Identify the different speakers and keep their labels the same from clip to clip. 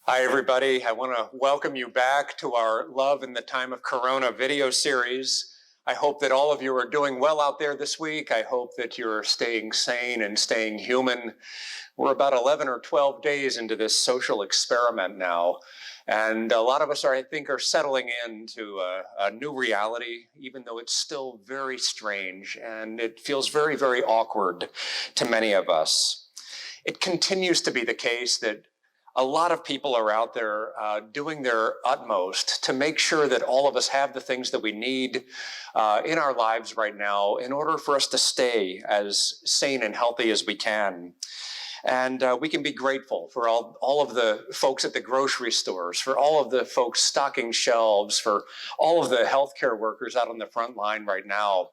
Speaker 1: Hi, everybody. I want to welcome you back to our Love in the Time of Corona video series. I hope that all of you are doing well out there this week. I hope that you're staying sane and staying human. We're about 11 or 12 days into this social experiment now. And a lot of us I think, are settling into a new reality, even though it's still very strange and it feels very, very awkward to many of us. It continues to be the case that a lot of people are out there doing their utmost to make sure that all of us have the things that we need in our lives right now in order for us to stay as sane and healthy as we can. And we can be grateful for all of the folks at the grocery stores, for all of the folks stocking shelves, for all of the healthcare workers out on the front line right now.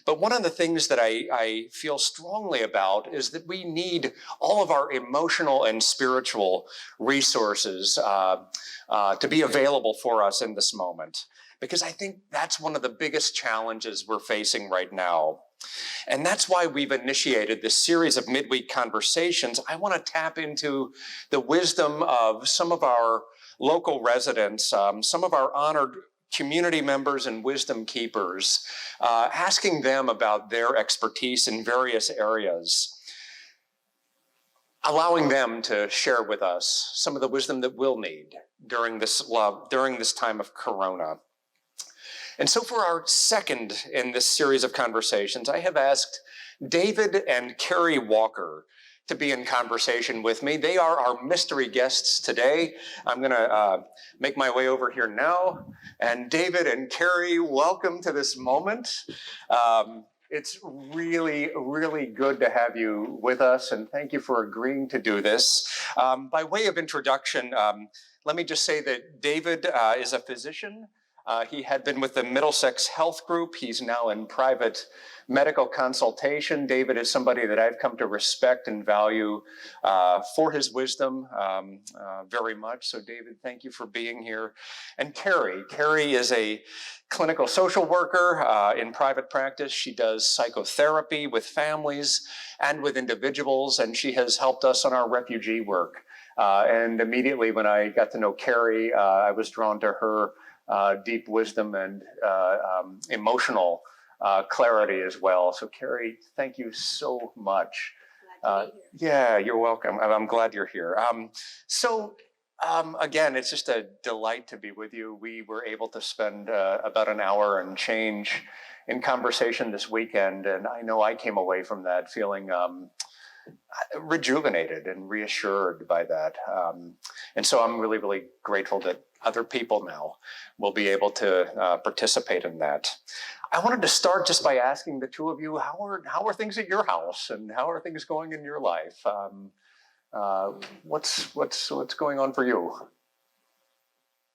Speaker 1: But one of the things that I feel strongly about is that we need all of our emotional and spiritual resources to be available for us in this moment, because I think that's one of the biggest challenges we're facing right now. And that's why we've initiated this series of midweek conversations. I want to tap into the wisdom of some of our local residents, some of our honored community members and wisdom keepers, asking them about their expertise in various areas, allowing them to share with us some of the wisdom that we'll need during this time of Corona. And so for our second in this series of conversations, I have asked David and Carrie Walker to be in conversation with me. They are our mystery guests today. I'm going to make my way over here now. And David and Cary, welcome to this moment. It's really, really good to have you with us, and thank you for agreeing to do this. By way of introduction, let me just say that David is a physician. He had been with the Middlesex Health Group. He's now in private medical consultation. David is somebody that I've come to respect and value for his wisdom very much. So David, thank you for being here. And Cary is a clinical social worker in private practice. She does psychotherapy with families and with individuals, and she has helped us on our refugee work. And immediately when I got to know Cary, I was drawn to her deep wisdom and emotional clarity as well. So Cary, thank you so much.
Speaker 2: Glad to be here.
Speaker 1: Yeah, you're welcome. I'm glad you're here. Again, it's just a delight to be with you. We were able to spend about an hour and change in conversation this weekend, and I know I came away from that feeling rejuvenated and reassured by that. And so I'm really, really grateful that other people now will be able to participate in that. I wanted to start just by asking the two of you, how are things at your house, and how are things going in your life? What's going on for you?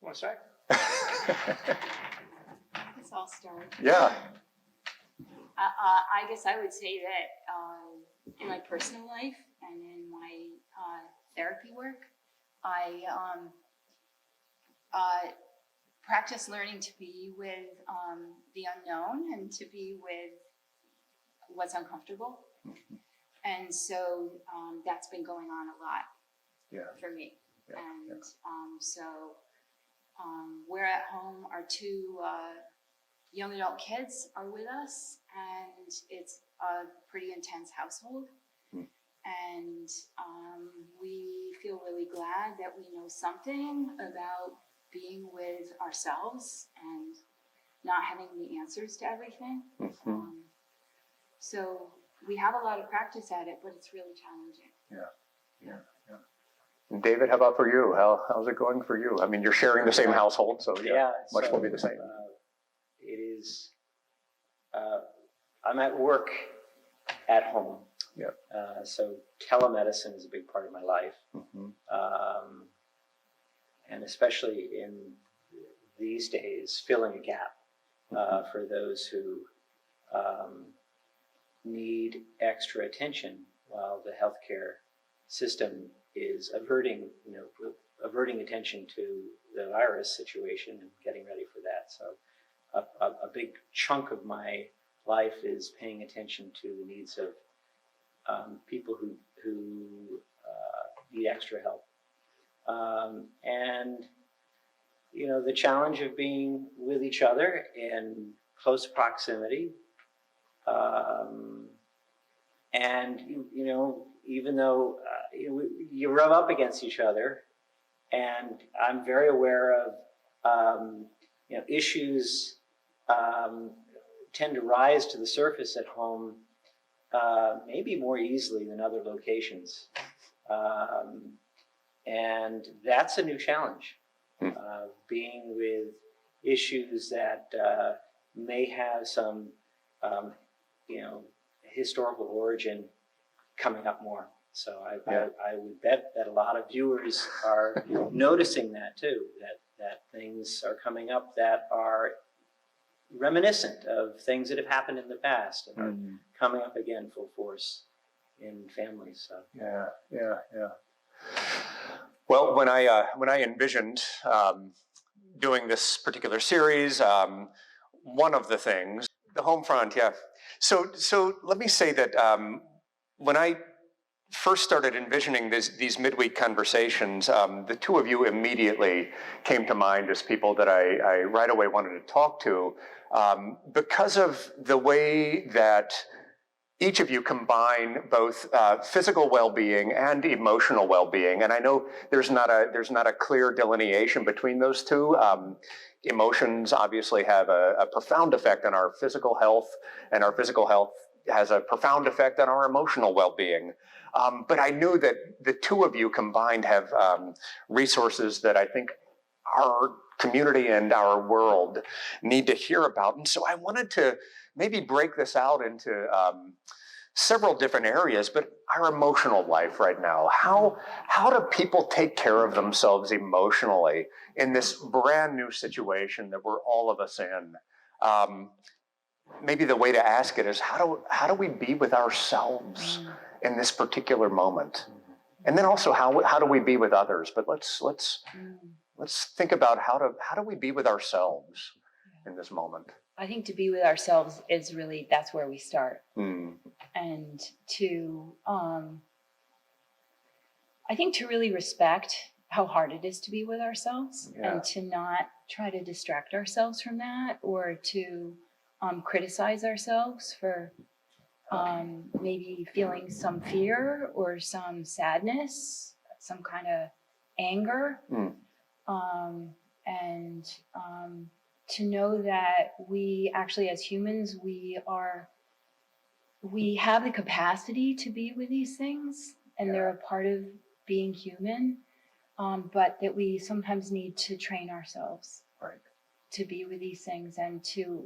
Speaker 3: Want to start?
Speaker 2: I guess I'll start.
Speaker 1: Yeah.
Speaker 2: I guess I would say that in my personal life and in my therapy work, I practice learning to be with the unknown and to be with what's uncomfortable. And so that's been going on a lot for me. So we're at home. Our two young adult kids are with us, and it's a pretty intense household. And we feel really glad that we know something about being with ourselves and not having the answers to everything. So we have a lot of practice at it, but it's really challenging.
Speaker 1: Yeah. And David, how about for you? How's it going for you? I mean, you're sharing the same household, so much will be the same.
Speaker 3: It is. I'm at work at home. So telemedicine is a big part of my life, and especially in these days, filling a gap for those who need extra attention while the healthcare system is averting attention to the virus situation and getting ready for that. So a big chunk of my life is paying attention to the needs of people who need extra help. And, you know, the challenge of being with each other in close proximity. And, you know, even though you rub up against each other, and I'm very aware of, you know, issues tend to rise to the surface at home maybe more easily than other locations. And that's a new challenge, being with issues that may have some, you know, historical origin coming up more. So I would bet that a lot of viewers are noticing that too, that things are coming up that are reminiscent of things that have happened in the past and are coming up again full force in families. So.
Speaker 1: Yeah. Well, when I envisioned doing this particular series, one of the things, the home front, yeah. So let me say that when I first started envisioning these midweek conversations, the two of you immediately came to mind as people that I right away wanted to talk to, because of the way that each of you combine both physical well-being and emotional well-being, and I know there's not a clear delineation between those two. Emotions obviously have a profound effect on our physical health, and our physical health has a profound effect on our emotional well-being. But I knew that the two of you combined have resources that I think our community and our world need to hear about, and so I wanted to maybe break this out into several different areas, but our emotional life right now. How do people take care of themselves emotionally in this brand new situation that we're all of us in? Maybe the way to ask it is, how do we be with ourselves in this particular moment? And then also, how do we be with others? But let's think about how do we be with ourselves in this moment?
Speaker 4: I think to be with ourselves is really, that's where we start. And to, I think to really respect how hard it is to be with ourselves, and to not try to distract ourselves from that, or to criticize ourselves for maybe feeling some fear or some sadness, some kind of anger. And to know that we actually, as humans, we have the capacity to be with these things, and they're a part of being human, but that we sometimes need to train ourselves to be with these things, and to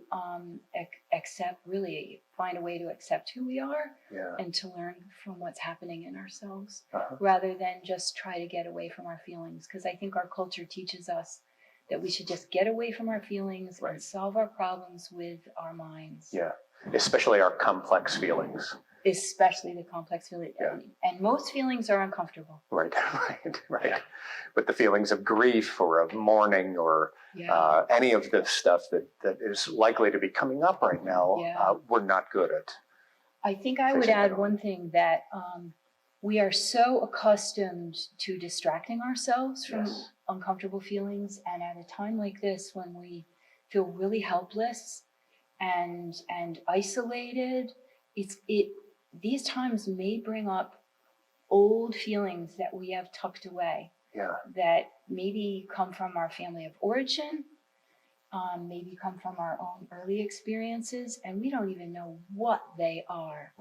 Speaker 4: really find a way to accept who we are, and to learn from what's happening in ourselves, rather than just try to get away from our feelings. Because I think our culture teaches us that we should just get away from our feelings and solve our problems with our minds.
Speaker 1: Yeah, especially our complex feelings.
Speaker 4: Especially the complex feelings. And most feelings are uncomfortable.
Speaker 1: Right. But the feelings of grief or of mourning or any of the stuff that is likely to be coming up right now, we're not good at.
Speaker 4: I think I would add one thing, that we are so accustomed to distracting ourselves from uncomfortable feelings, and at a time like this, when we feel really helpless and isolated, these times may bring up old feelings that we have tucked away, that maybe come from our family of origin, maybe come from our own early experiences, and we don't even know what they are.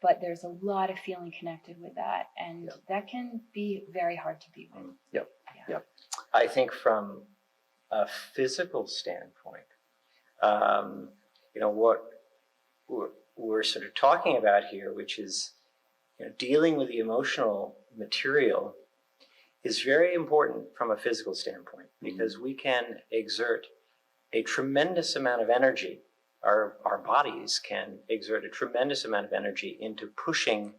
Speaker 4: But there's a lot of feeling connected with that, and that can be very hard to be with.
Speaker 3: I think from a physical standpoint, you know, what we're sort of talking about here, which is, you know, dealing with the emotional material, is very important from a physical standpoint, because we can exert a tremendous amount of energy. Our bodies can exert a tremendous amount of energy into pushing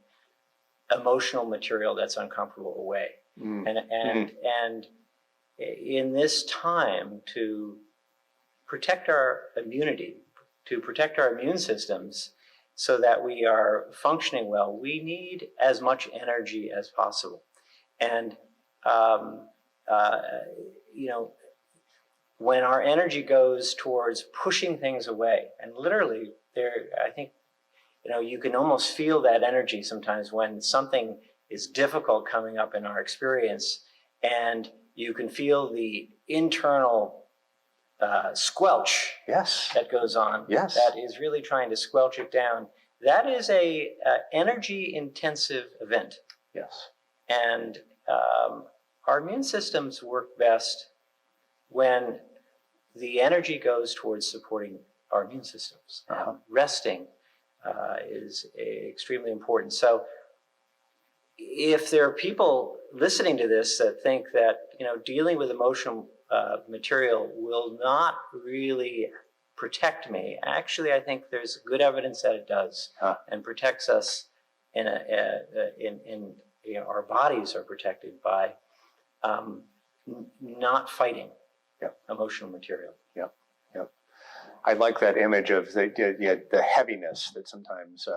Speaker 3: emotional material that's uncomfortable away. And in this time, to protect our immunity, to protect our immune systems so that we are functioning well, we need as much energy as possible. And you know, when our energy goes towards pushing things away, and literally there, I think, you know, you can almost feel that energy sometimes when something is difficult coming up in our experience, and you can feel the internal squelch
Speaker 1: Yes.
Speaker 3: that goes on.
Speaker 1: Yes.
Speaker 3: That is really trying to squelch it down. That is a energy intensive event.
Speaker 1: Yes.
Speaker 3: And our immune systems work best when the energy goes towards supporting our immune systems. Resting is extremely important. So if there are people listening to this that think that, you know, dealing with emotional material will not really protect me, actually, I think there's good evidence that it does, and protects us in you know, our bodies are protected by not fighting emotional material.
Speaker 1: Yep. Yep. I like that image of the heaviness that sometimes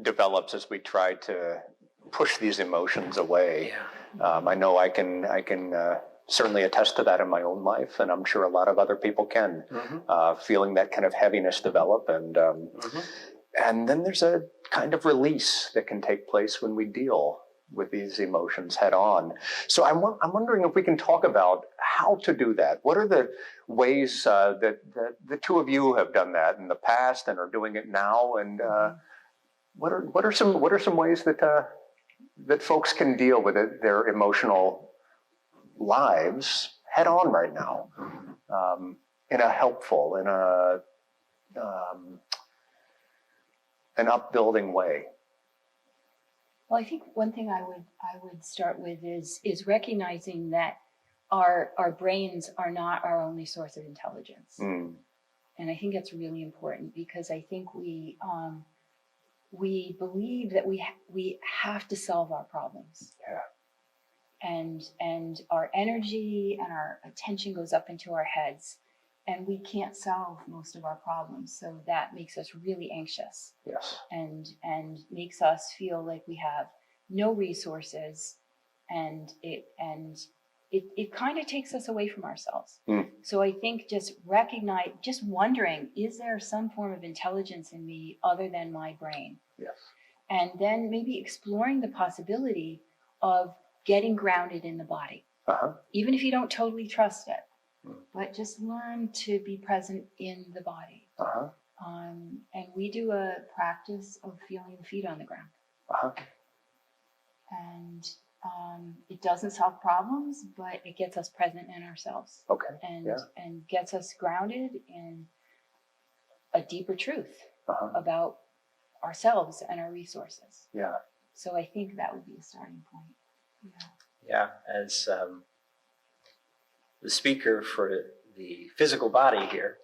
Speaker 1: develops as we try to push these emotions away.
Speaker 3: Yeah.
Speaker 1: I know I can certainly attest to that in my own life, and I'm sure a lot of other people can. Feeling that kind of heaviness develop, and then there's a kind of release that can take place when we deal with these emotions head on. So I'm wondering if we can talk about how to do that. What are the ways that the two of you have done that in the past and are doing it now? And what are some ways that folks can deal with their emotional lives head on right now, in a helpful, in an upbuilding way?
Speaker 4: Well, I think one thing I would start with is recognizing that our brains are not our only source of intelligence. And I think that's really important, because I think we believe that we have to solve our problems. And our energy and our attention goes up into our heads, and we can't solve most of our problems. So that makes us really anxious.
Speaker 1: Yes.
Speaker 4: And makes us feel like we have no resources, and it kind of takes us away from ourselves. So I think just wondering, is there some form of intelligence in me other than my brain?
Speaker 1: Yes.
Speaker 4: And then maybe exploring the possibility of getting grounded in the body, even if you don't totally trust it. But just learn to be present in the body. And we do a practice of feeling the feet on the ground. And it doesn't solve problems, but it gets us present in ourselves. And gets us grounded in a deeper truth about ourselves and our resources. So I think that would be a starting point.
Speaker 3: Yeah, as the speaker for the physical body here,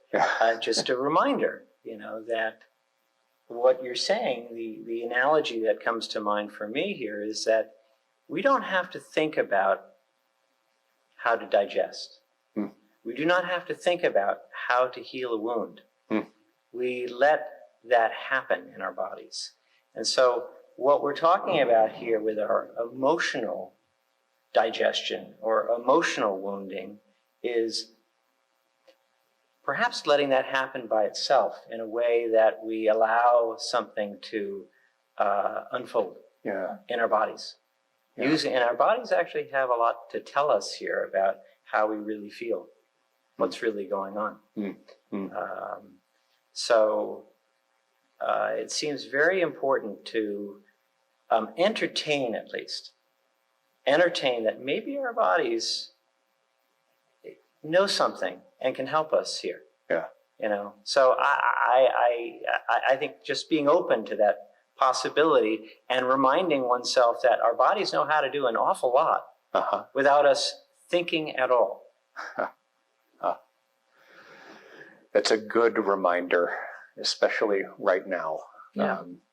Speaker 3: just a reminder, you know, that what you're saying, the analogy that comes to mind for me here is that we don't have to think about how to digest. We do not have to think about how to heal a wound. We let that happen in our bodies. And so what we're talking about here with our emotional digestion or emotional wounding is perhaps letting that happen by itself in a way that we allow something to unfold in our bodies. And our bodies actually have a lot to tell us here about how we really feel, what's really going on. So it seems very important to entertain that maybe our bodies know something and can help us here. You know, so I think just being open to that possibility and reminding oneself that our bodies know how to do an awful lot without us thinking at all.
Speaker 1: That's a good reminder, especially right now,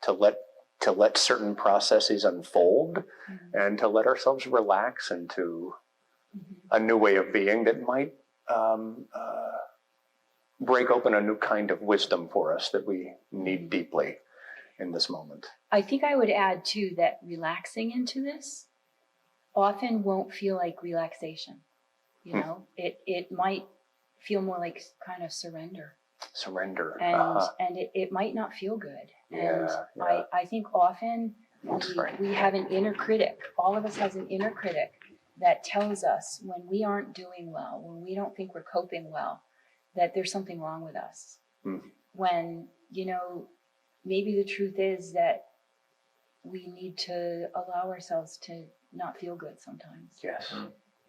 Speaker 1: to let certain processes unfold and to let ourselves relax into a new way of being that might break open a new kind of wisdom for us that we need deeply in this moment.
Speaker 4: I think I would add too that relaxing into this often won't feel like relaxation. You
Speaker 1: Hmm.
Speaker 4: know, it might feel more like kind of surrender.
Speaker 1: Surrender.
Speaker 4: And it might not feel good. And
Speaker 1: Yeah.
Speaker 4: I think often
Speaker 1: That's right.
Speaker 4: we have an inner critic. All of us has an inner critic that tells us when we aren't doing well, when we don't think we're coping well, that there's something wrong with us. When, you know, maybe the truth is that we need to allow ourselves to not feel good sometimes.
Speaker 1: Yes.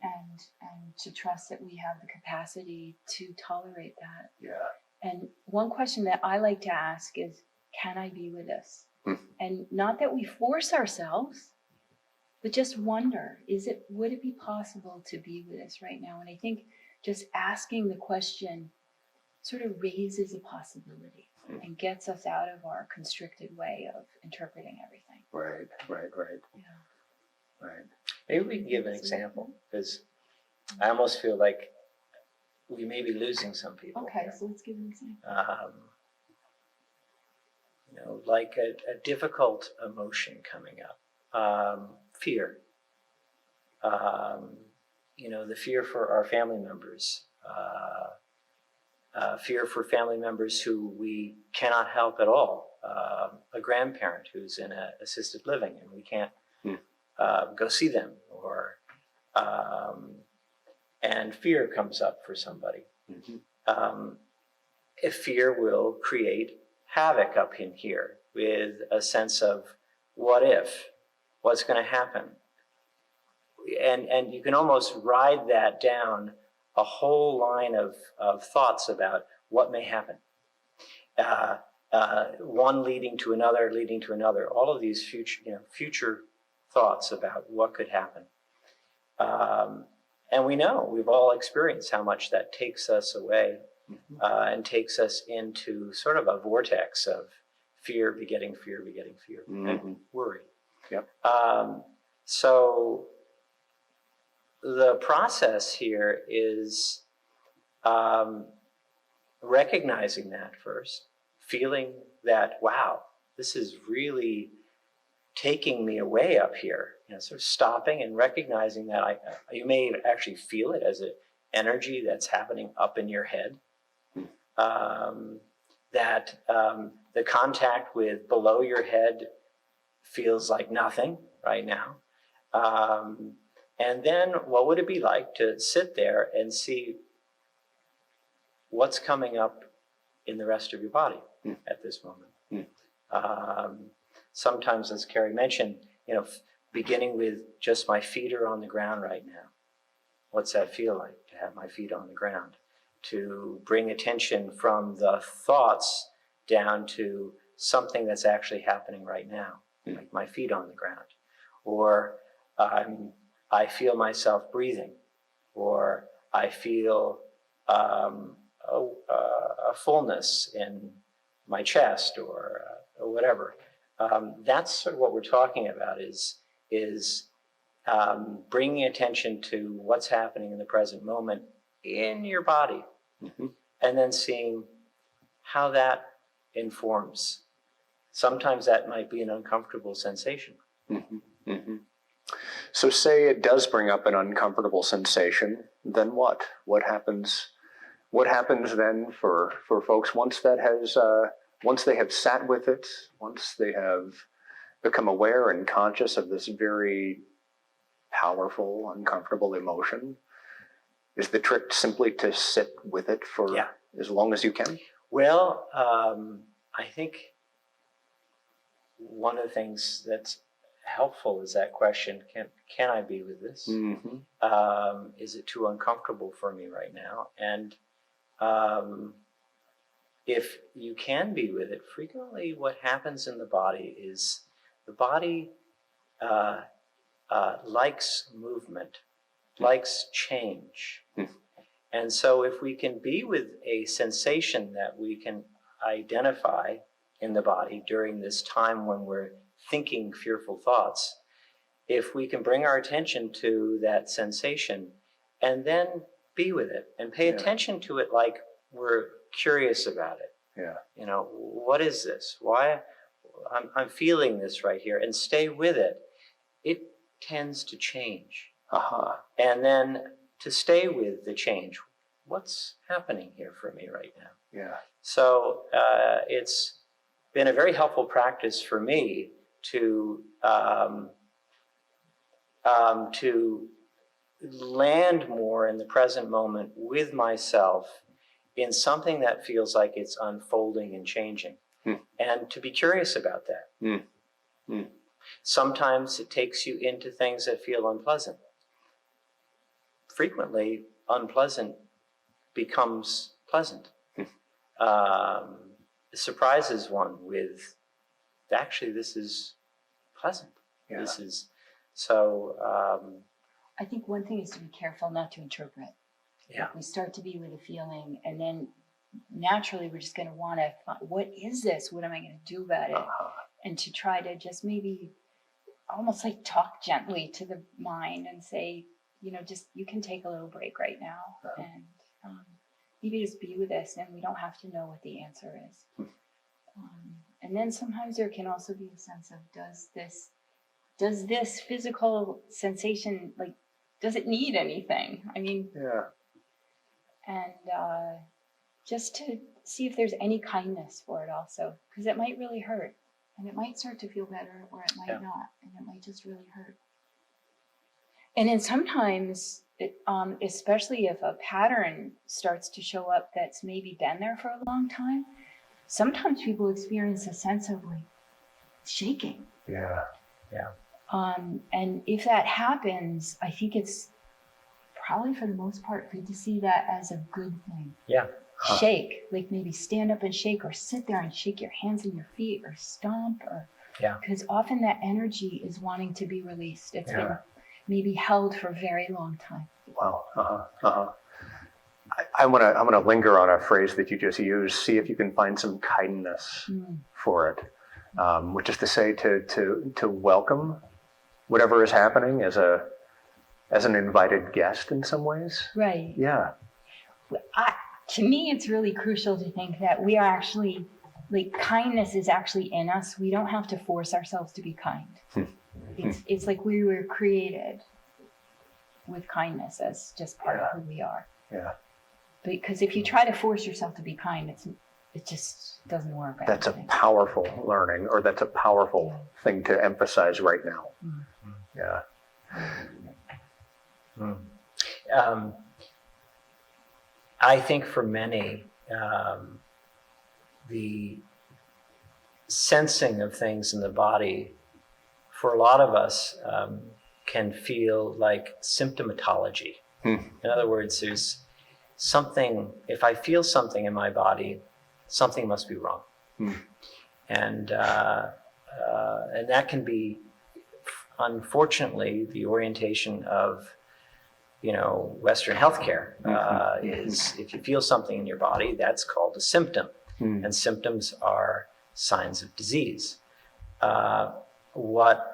Speaker 4: And to trust that we have the capacity to tolerate that.
Speaker 1: Yeah.
Speaker 4: And one question that I like to ask is, can I be with this? And not that we force ourselves, but just wonder, would it be possible to be with this right now? And I think just asking the question sort of raises a possibility and gets us out of our constricted way of interpreting everything.
Speaker 1: Right.
Speaker 4: Yeah.
Speaker 1: Right.
Speaker 3: Maybe we can give an example, because I almost feel like we may be losing some people.
Speaker 4: Okay,
Speaker 3: here.
Speaker 4: so let's give an example.
Speaker 3: You know, like a difficult emotion coming up, fear. You know, the fear for our family members, fear for family members who we cannot help at all. A grandparent who's in assisted living and we can't go see them, or and fear comes up for somebody. If fear will create havoc up in here with a sense of what if, what's going to happen, and you can almost ride that down a whole line of thoughts about what may happen. One leading to another, all of these future thoughts about what could happen. And we know, we've all experienced how much that takes us away and takes us into sort of a vortex of fear begetting fear, and worry.
Speaker 1: Yep.
Speaker 3: So the process here is recognizing that first, feeling that, wow, this is really taking me away up here. You know, sort of stopping and recognizing that you may actually feel it as an energy that's happening up in your head. That the contact with below your head feels like nothing right now. And then what would it be like to sit there and see what's coming up in the rest of your body at this moment? Sometimes, as Cary mentioned, you know, beginning with just my feet are on the ground right now. What's that feel like to have my feet on the ground? To bring attention from the thoughts down to something that's actually happening right now, like my feet on the ground. Or I feel myself breathing, or I feel a fullness in my chest, or whatever. That's sort of what we're talking about, is bringing attention to what's happening in the present moment in your body, and then seeing how that informs. Sometimes that might be an uncomfortable sensation.
Speaker 1: So say it does bring up an uncomfortable sensation, then what? What happens then for folks once that has once they have sat with it, once they have become aware and conscious of this very powerful, uncomfortable emotion? Is the trick simply to sit with it for as long as you can?
Speaker 3: Well, I think one of the things that's helpful is that question, can I be with this? Is it too uncomfortable for me right now? And if you can be with it, frequently what happens in the body is the body likes movement, likes change. And so if we can be with a sensation that we can identify in the body during this time when we're thinking fearful thoughts, if we can bring our attention to that sensation and then be with it and pay attention to it like we're curious about it. You know, what is this? Why I'm feeling this right here, and stay with it. tends to change.
Speaker 1: Uh-huh.
Speaker 3: And then to stay with the change. What's happening here for me right now?
Speaker 1: Yeah.
Speaker 3: So it's been a very helpful practice for me to land more in the present moment with myself in something that feels like it's unfolding and changing, and to be curious about that. Sometimes it takes you into things that feel unpleasant. Frequently, unpleasant becomes pleasant. Surprises one with, actually, this is pleasant.
Speaker 1: Yeah.
Speaker 3: This is so.
Speaker 4: I think one thing is to be careful not to interpret.
Speaker 3: Yeah.
Speaker 4: We start to be with a feeling, and then naturally we're just going to want to, what is this? What am I going to do about it? And to try to just maybe almost like talk gently to the mind and say, just, you can take a little break right now, and maybe just be with this, and we don't have to know what the answer is. And then sometimes there can also be a sense of, does this physical sensation, like, does it need anything? I mean,
Speaker 1: Yeah.
Speaker 4: and just to see if there's any kindness for it also, because it might really hurt, and it might start to feel better, or it might not, and it might just really hurt. And then sometimes, especially if a pattern starts to show up that's maybe been there for a long time, sometimes people experience a sense of like shaking.
Speaker 1: Yeah.
Speaker 4: And if that happens, I think it's probably for the most part good to see that as a good thing.
Speaker 3: Yeah.
Speaker 4: Shake, like maybe stand up and shake, or sit there and shake your hands and your feet, or stomp, or because often that energy is wanting to be released. It's been maybe held for a very long time.
Speaker 1: Wow. I want to linger on a phrase that you just used. See if you can find some kindness for it, which is to say to welcome whatever is happening as an invited guest in some ways.
Speaker 4: Right.
Speaker 1: Yeah.
Speaker 4: To me, it's really crucial to think that we are actually, like, kindness is actually in us. We don't have to force ourselves to be kind. It's like we were created with kindness as just part of who we are.
Speaker 1: Yeah.
Speaker 4: Because if you try to force yourself to be kind, it just doesn't work.
Speaker 1: That's a powerful learning, or that's a powerful thing to emphasize right now. Yeah.
Speaker 3: I think for many, the sensing of things in the body, for a lot of us, can feel like symptomatology. In other words, there's something, if I feel something in my body, something must be wrong. And that can be, unfortunately, the orientation of Western healthcare is, if you feel something in your body, that's called a symptom. And symptoms are signs of disease. What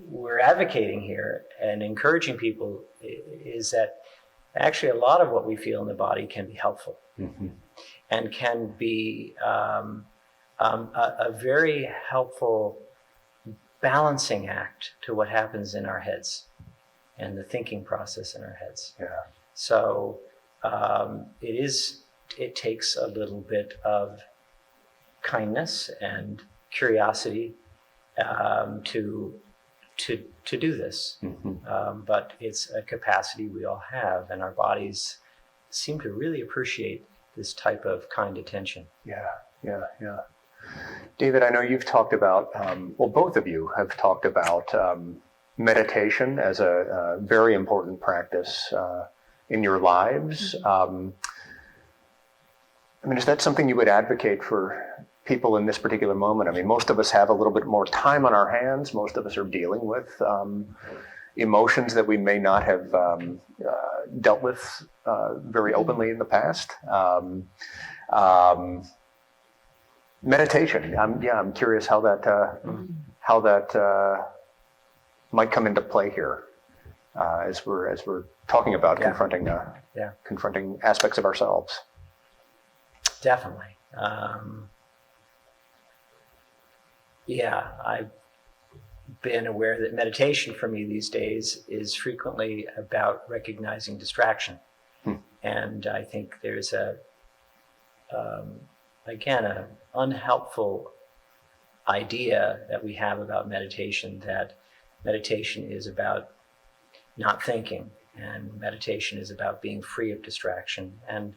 Speaker 3: we're advocating here and encouraging people is that actually a lot of what we feel in the body can be helpful and can be a very helpful balancing act to what happens in our heads and the thinking process in our heads.
Speaker 1: Yeah.
Speaker 3: So it takes a little bit of kindness and curiosity to do this. But it's a capacity we all have, and our bodies seem to really appreciate this type of kind attention.
Speaker 1: Yeah. David, I know you've talked about, both of you have talked about meditation as a very important practice in your lives. Is that something you would advocate for people in this particular moment? Most of us have a little bit more time on our hands. Most of us are dealing with emotions that we may not have dealt with very openly in the past. Meditation. I'm curious how that might come into play here as we're talking about confronting aspects of ourselves.
Speaker 3: Definitely. I been aware that meditation for me these days is frequently about recognizing distraction. And I think there's again, an unhelpful idea that we have about meditation, that meditation is about not thinking, and meditation is about being free of distraction. And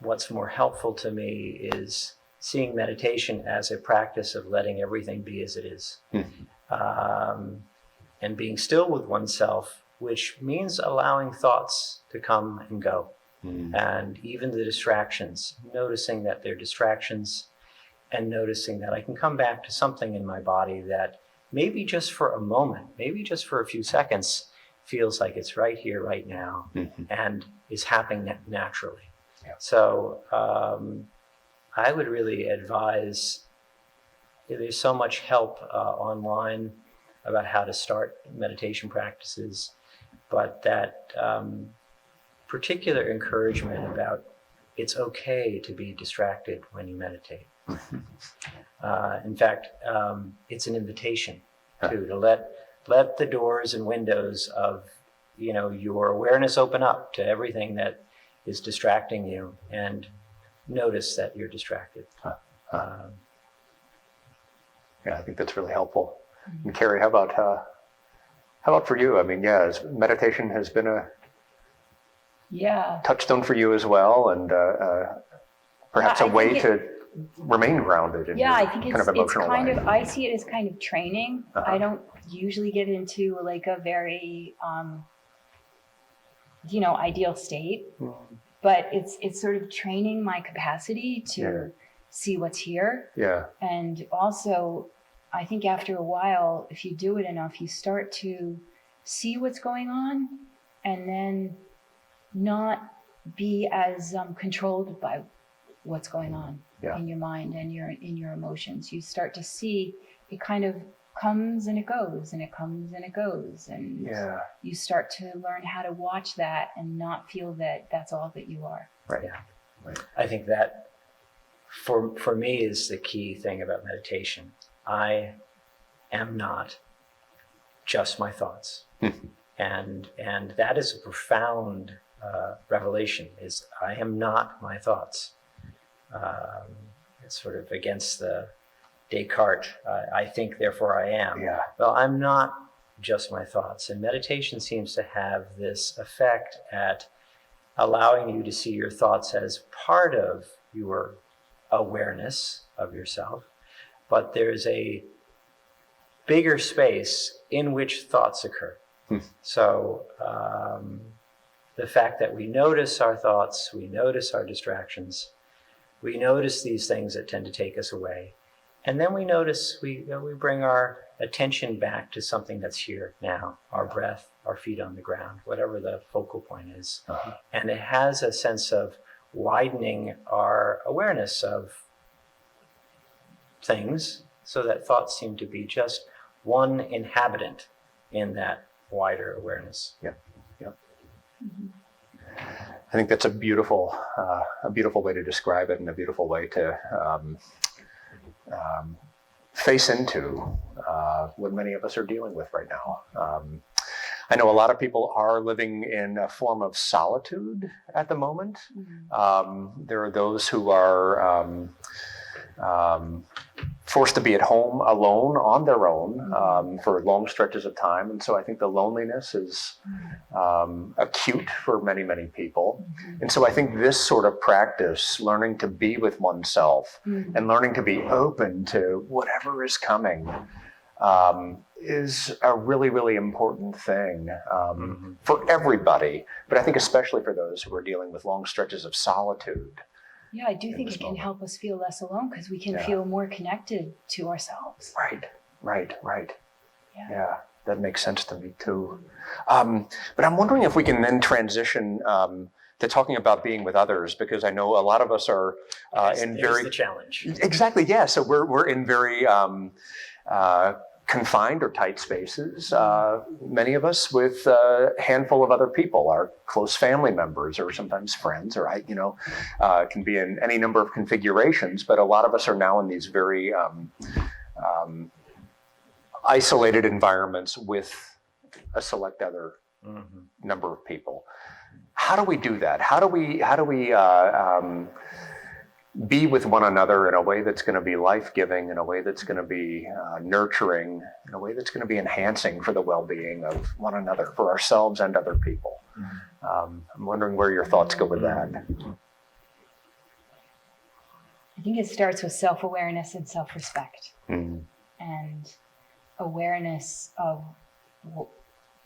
Speaker 3: what's more helpful to me is seeing meditation as a practice of letting everything be as it is. And being still with oneself, which means allowing thoughts to come and go. And even the distractions, noticing that they're distractions, and noticing that I can come back to something in my body that maybe just for a moment, maybe just for a few seconds, feels like it's right here, right now, and is happening naturally. So I would really advise, there's so much help online about how to start meditation practices, but that particular encouragement about it's okay to be distracted when you meditate. In fact, it's an invitation to let the doors and windows of your awareness open up to everything that is distracting you, and notice that you're distracted.
Speaker 1: Yeah, I think that's really helpful. And Cary, how about for you? I mean, meditation has been a touchstone for you as well, and perhaps a way to remain grounded in your
Speaker 4: I think
Speaker 1: kind of emotional life.
Speaker 4: I see it as kind of training. I don't usually get into like a very, ideal state, but it's sort of training my capacity to see what's here. And also, I think after a while, if you do it enough, you start to see what's going on, and then not be as controlled by what's going on in your mind and in your emotions. You start to see it kind of comes and it goes, and it comes and it goes, and you start to learn how to watch that and not feel that that's all that you are.
Speaker 3: Right. I think that for me is the key thing about meditation. I am not just my thoughts, and that is a profound revelation. Is I am not my thoughts. It's sort of against the Descartes, I think, therefore I am. Well, I'm not just my thoughts. And meditation seems to have this effect at allowing you to see your thoughts as part of your awareness of yourself. But there's a bigger space in which thoughts occur. So the fact that we notice our thoughts, we notice our distractions, we notice these things that tend to take us away. And then we notice, we bring our attention back to something that's here now, our breath, our feet on the ground, whatever the focal point is. And it has a sense of widening our awareness of things, so that thoughts seem to be just one inhabitant in that wider awareness.
Speaker 1: I think that's a beautiful way to describe it, and a beautiful way to face into what many of us are dealing with right now. I know a lot of people are living in a form of solitude at the moment. There are those who are forced to be at home alone on their own for long stretches of time. And so I think the loneliness is acute for many, many people. And so I think this sort of practice, learning to be with oneself and learning to be open to whatever is coming, is a really, really important thing for everybody. But I think especially for those who are dealing with long stretches of solitude.
Speaker 4: I do think it can help us feel less alone, because we can feel more connected to ourselves.
Speaker 1: Right. Yeah, that makes sense to me too. But I'm wondering if we can then transition to talking about being with others, because I know a lot of us are in very
Speaker 3: the challenge.
Speaker 1: Exactly. Yeah. So we're in very confined or tight spaces. Many of us with a handful of other people, our close family members, or sometimes friends, or can be in any number of configurations. But a lot of us are now in these very isolated environments with a select other number of people. How do we do that? How do we be with one another in a way that's going to be life-giving, in a way that's going to be nurturing, in a way that's going to be enhancing for the well-being of one another, for ourselves and other people? I'm wondering where your thoughts go with that.
Speaker 4: I think it starts with self-awareness and self-respect, and awareness of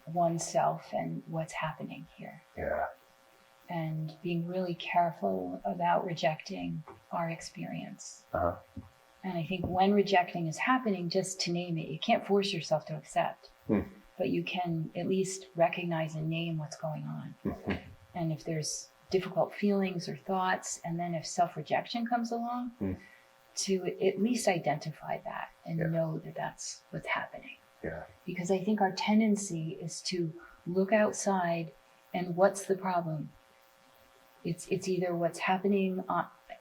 Speaker 4: oneself and what's happening here.
Speaker 1: Yeah.
Speaker 4: And being really careful about rejecting our experience. And I think when rejecting is happening, just to name it, you can't force yourself to accept, but you can at least recognize and name what's going on. And if there's difficult feelings or thoughts, and then if self-rejection comes along, to at least identify that and know that that's what's happening.
Speaker 1: Yeah.
Speaker 4: Because I think our tendency is to look outside and what's the problem? It's either what's happening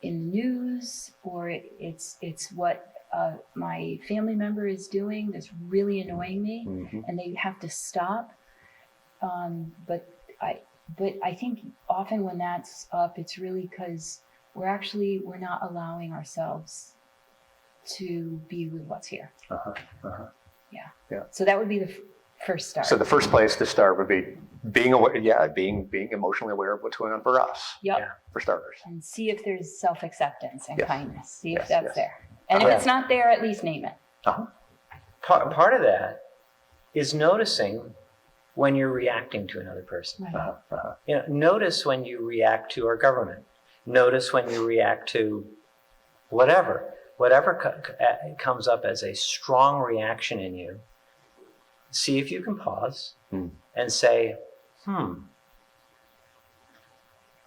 Speaker 4: in the news, or it's what my family member is doing that's really annoying me, and they have to stop. But I think often when that's up, it's really because we're not allowing ourselves to be with what's here. Yeah. So that would be the first start.
Speaker 1: So the first place to start would be being aware, being emotionally aware of what's going on for us. For starters.
Speaker 4: And see if there's self-acceptance and kindness. See if
Speaker 1: Yes,
Speaker 4: that's
Speaker 1: yes.
Speaker 4: there. And if it's not there, at least name it.
Speaker 3: Part of that is noticing when you're reacting to another person.
Speaker 4: Right.
Speaker 3: Notice when you react to our government. Notice when you react to whatever comes up as a strong reaction in you. See if you can pause and say, I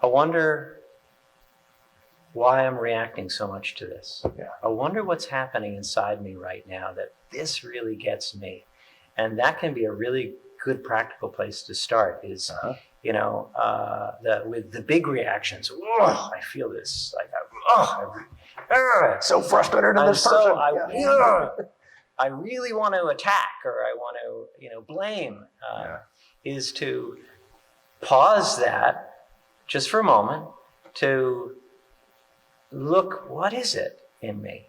Speaker 3: wonder why I'm reacting so much to this. I wonder what's happening inside me right now that this really gets me. And that can be a really good practical place to start is, with the big reactions. Oh, I feel this,
Speaker 1: So frustrated in this person.
Speaker 3: I really want to attack, or I want to, blame, is to pause that just for a moment to look, what is it in me?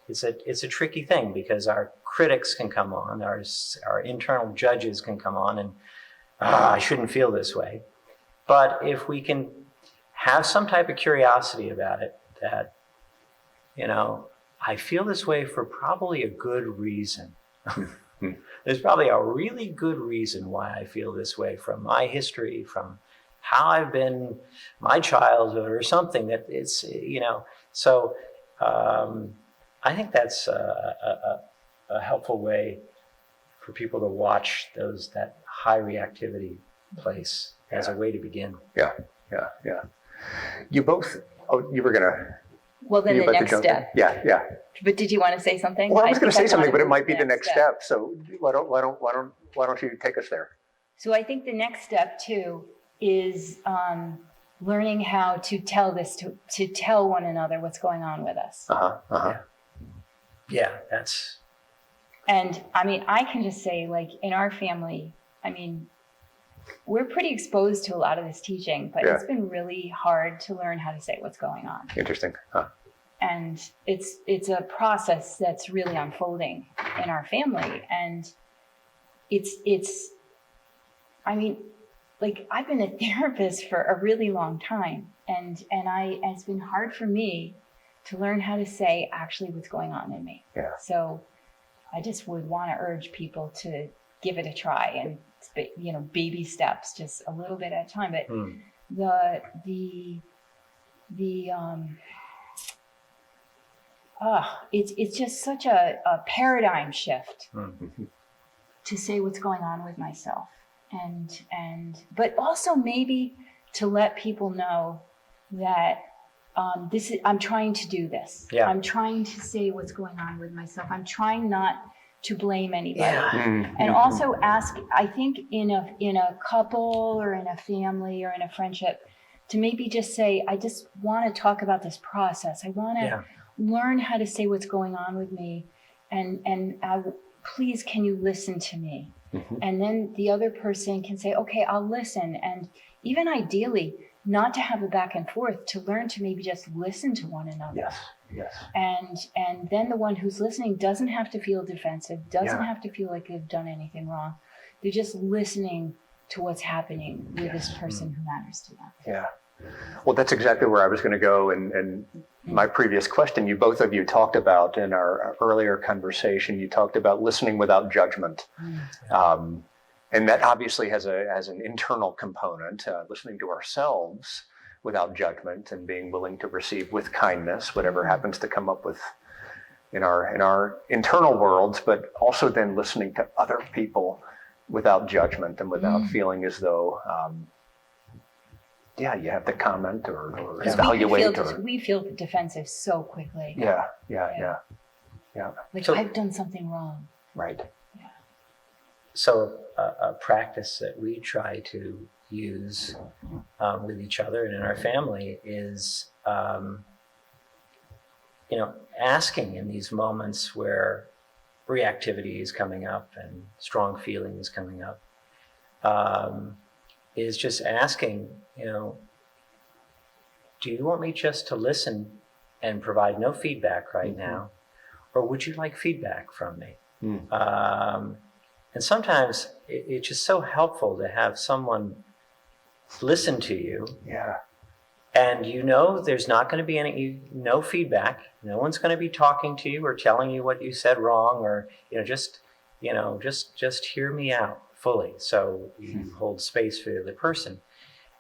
Speaker 3: It's a tricky thing because our critics can come on, our internal judges can come on, and I shouldn't feel this way. But if we can have some type of curiosity about it, that, I feel this way for probably a good reason. There's probably a really good reason why I feel this way, from my history, from how I've been, my childhood, or something that it's, So I think that's a helpful way for people to watch that high reactivity place as a way to begin.
Speaker 1: Yeah. You both, you were going to...
Speaker 4: Well, then the next step.
Speaker 1: Yeah.
Speaker 4: But did you want to say something?
Speaker 1: Well, I was going to say something, but it might
Speaker 4: be
Speaker 1: be the next step. So why don't you take us there?
Speaker 4: So I think the next step too is learning how to tell this to tell one another what's going on with us.
Speaker 3: Yeah, that's.
Speaker 4: And I can just say, in our family, we're pretty exposed to a lot of this teaching, but it's been really hard to learn how to say what's going on.
Speaker 1: Interesting.
Speaker 4: And it's a process that's really unfolding in our family. And I've been a therapist for a really long time, and it's been hard for me to learn how to say actually what's going on in me.
Speaker 1: Yeah.
Speaker 4: So I just would want to urge people to give it a try, and baby steps, just a little bit at a time. But it's just such a paradigm shift to say what's going on with myself, but also maybe to let people know that I'm trying to do this.
Speaker 3: Yeah.
Speaker 4: I'm trying to say what's going on with myself. I'm trying not to blame anybody.
Speaker 3: Yeah.
Speaker 4: And also ask, I think in a couple or in a family or in a friendship, to maybe just say, I just want to talk about this process. I want to learn how to say what's going on with me. And please, can you listen to me?
Speaker 1: Mm-hmm.
Speaker 4: And then the other person can say, okay, I'll listen. And even ideally, not to have a back and forth, to learn to maybe just listen to one another.
Speaker 1: Yes, yes.
Speaker 4: And then the one who's listening doesn't have to feel defensive, doesn't have to feel like they've done anything wrong. They're just listening to what's happening with this person who matters to them.
Speaker 1: Yeah. Well, that's exactly where I was going to go. And my previous question, both of you talked about in our earlier conversation, you talked about listening without judgment. And that obviously has an internal component, listening to ourselves without judgment and being willing to receive with kindness whatever happens to come up with in our internal worlds, but also then listening to other people without judgment and without feeling as though, you have to comment or evaluate.
Speaker 4: We feel defensive so quickly.
Speaker 1: Yeah.
Speaker 4: Like,
Speaker 3: So-
Speaker 4: I've done something wrong.
Speaker 1: Right.
Speaker 3: So a practice that we try to use with each other and in our family is, asking in these moments where reactivity is coming up and strong feeling is coming up, is just asking, do you want me just to listen and provide no feedback right now, or would you like feedback from me? And sometimes it's just so helpful to have someone listen to you.
Speaker 1: Yeah.
Speaker 3: And there's not going to be no feedback. No one's going to be talking to you or telling you what you said wrong, or just hear me out fully. So you hold space for the other person,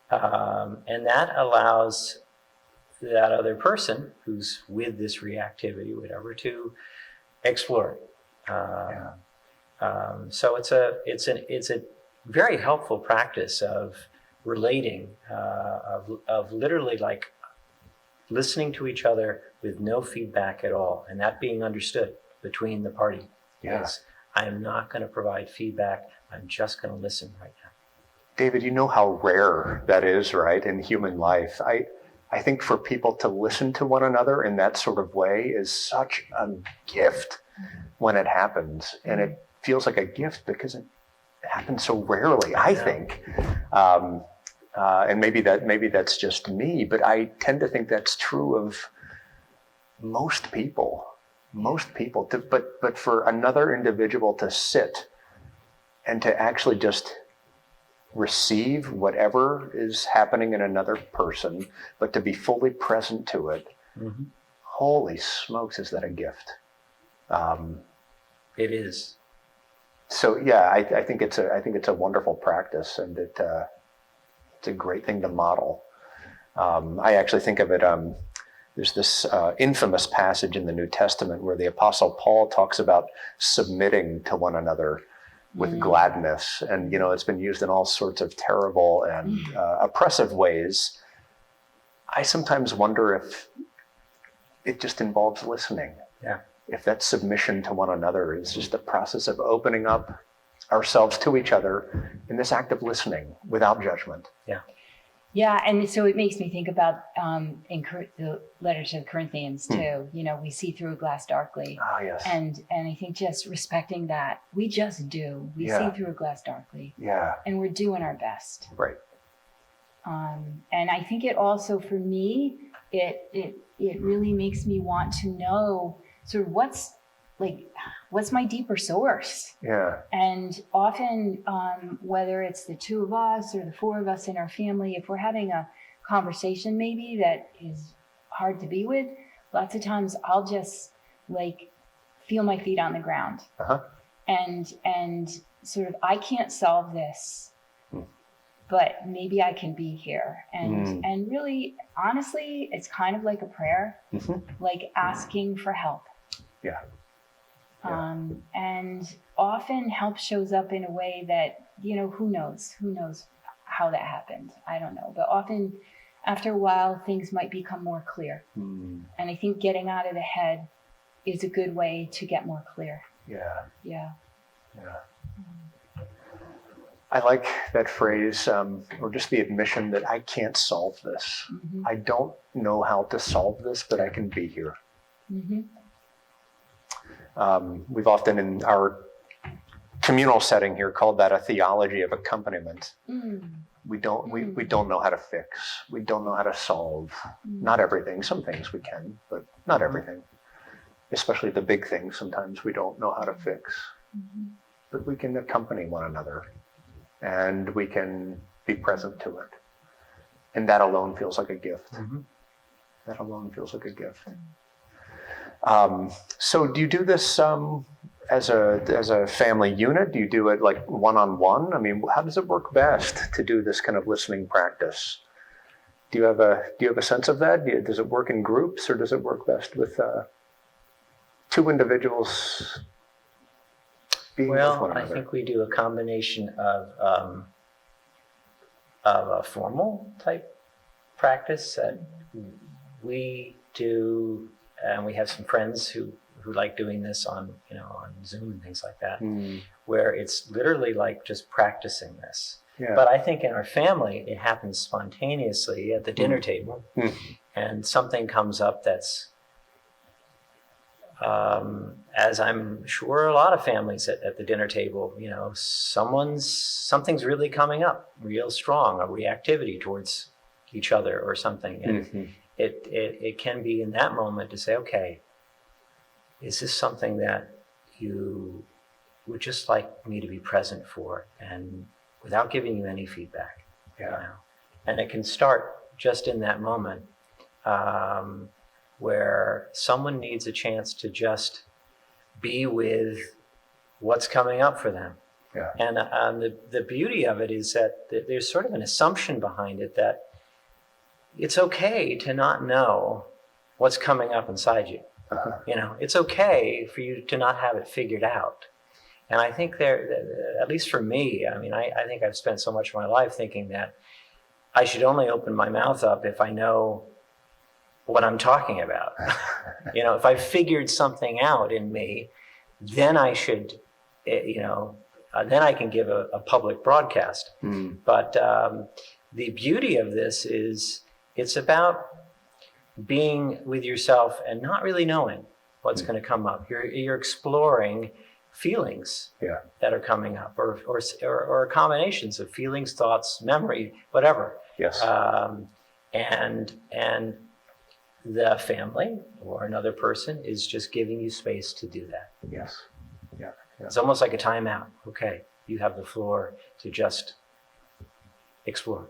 Speaker 3: and that allows that other person who's with this reactivity, whatever, to explore it. So it's a very helpful practice of relating, of literally like listening to each other with no feedback at all, and that being understood between the party. Yes, I am not going to provide feedback. I'm just going to listen right now.
Speaker 1: David, you know how rare that is, right, in human life. I think for people to listen to one another in that sort of way is such a gift when it happens, and it feels like a gift because it happens so rarely, I think. And maybe that's just me, but I tend to think that's true of most people. But for another individual to sit and to actually just receive whatever is happening in another person, but to be fully present to it, holy smokes, is that a gift?
Speaker 3: It is.
Speaker 1: So yeah, I think it's a wonderful practice, and it's a great thing to model. I actually think of it. There's this infamous passage in the New Testament where the Apostle Paul talks about submitting to one another with gladness, and it's been used in all sorts of terrible and oppressive ways. I sometimes wonder if it just involves listening.
Speaker 3: Yeah.
Speaker 1: If that submission to one another is just a process of opening up ourselves to each other in this act of listening without judgment.
Speaker 4: Yeah, and so it makes me think about the letter to the Corinthians too. We see through a glass darkly.
Speaker 1: Ah, yes.
Speaker 4: And I think just respecting that, we just do. We see through a glass darkly.
Speaker 1: Yeah.
Speaker 4: And we're doing our best.
Speaker 1: Right.
Speaker 4: And I think it also, for me, it really makes me want to know sort of what's my deeper source.
Speaker 1: Yeah.
Speaker 4: And often, whether it's the two of us or the four of us in our family, if we're having a conversation maybe that is hard to be with, lots of times I'll just feel my feet on the ground. And sort of, I can't solve this, but maybe I can be here. And really, honestly, it's kind of like a prayer, like asking for help.
Speaker 1: Yeah.
Speaker 4: And often help shows up in a way that, who knows how that happened. I don't know. But often after a while, things might become more clear. And I think getting out of the head is a good way to get more clear.
Speaker 1: Yeah.
Speaker 4: Yeah.
Speaker 1: Yeah. I like that phrase, or just the admission that I can't solve this.
Speaker 4: Mhm.
Speaker 1: I don't know how to solve this, but I can be here.
Speaker 4: Mhm.
Speaker 1: We've often in our communal setting here called that a theology of accompaniment.
Speaker 4: Mm.
Speaker 1: We don't know how to fix. We don't know how to solve. Not everything. Some things we can, but not everything. Especially the big things. Sometimes we don't know how to fix.
Speaker 4: Mhm.
Speaker 1: But we can accompany one another, and we can be present to it. And that alone feels like a gift. That alone feels like a gift. So do you do this as a family unit? Do you do it like one-on-one? I mean, how does it work best to do this kind of listening practice? Do you have a sense of that? Does it work in groups, or does it work best with two individuals being with one
Speaker 3: Well, I
Speaker 1: another?
Speaker 3: think we do a combination of a formal type practice that we do, and we have some friends who like doing this on Zoom and things like that, where it's literally like just practicing this.
Speaker 1: Yeah.
Speaker 3: But I think in our family, it happens spontaneously at the dinner table, and something comes up that's, as I'm sure a lot of families at the dinner table, something's really coming up real strong, a reactivity towards each other or something. And it can be in that moment to say, okay, is this something that you would just like me to be present for, and without giving you any feedback?
Speaker 1: Yeah.
Speaker 3: And it can start just in that moment, where someone needs a chance to just be with what's coming up for them.
Speaker 1: Yeah.
Speaker 3: And the beauty of it is that there's sort of an assumption behind it that it's okay to not know what's coming up inside you. It's okay for you to not have it figured out. And I think at least for me, I mean, I think I've spent so much of my life thinking that I should only open my mouth up if I know what I'm talking about. If I figured something out in me, then I should, then I can give a public broadcast. But the beauty of this is it's about being with yourself and not really knowing what's going to come up. You're exploring feelings that are coming up, or combinations of feelings, thoughts, memory, whatever.
Speaker 1: Yes.
Speaker 3: And the family or another person is just giving you space to do that.
Speaker 1: Yes. Yeah.
Speaker 3: It's almost like a timeout. Okay, you have the floor to just explore.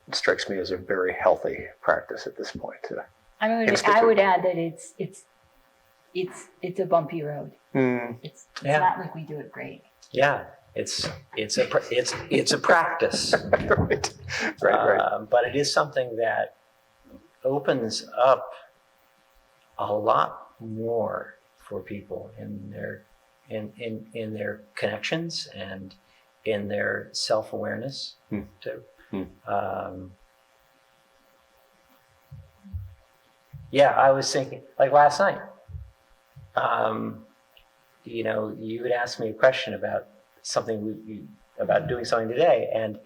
Speaker 1: It strikes me as a very healthy practice at this point.
Speaker 4: I would add that it's a bumpy road. It's not like we do it great.
Speaker 3: Yeah, it's a practice.
Speaker 1: Right.
Speaker 3: But it is something that opens up a lot more for people in their connections and in their self-awareness too. I was thinking, like last night, you would ask me a question about something about doing something today, and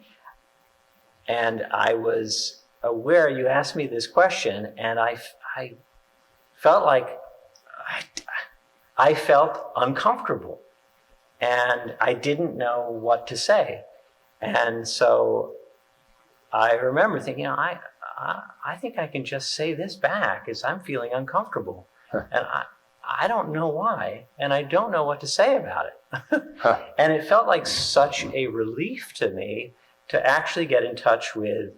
Speaker 3: I was aware you asked me this question, and I felt like I felt uncomfortable, and I didn't know what to say, and so I remember thinking, I think I can just say this back, as I'm feeling uncomfortable, and I don't know why, and I don't know what to say about it. And it felt like such a relief to me to actually get in touch with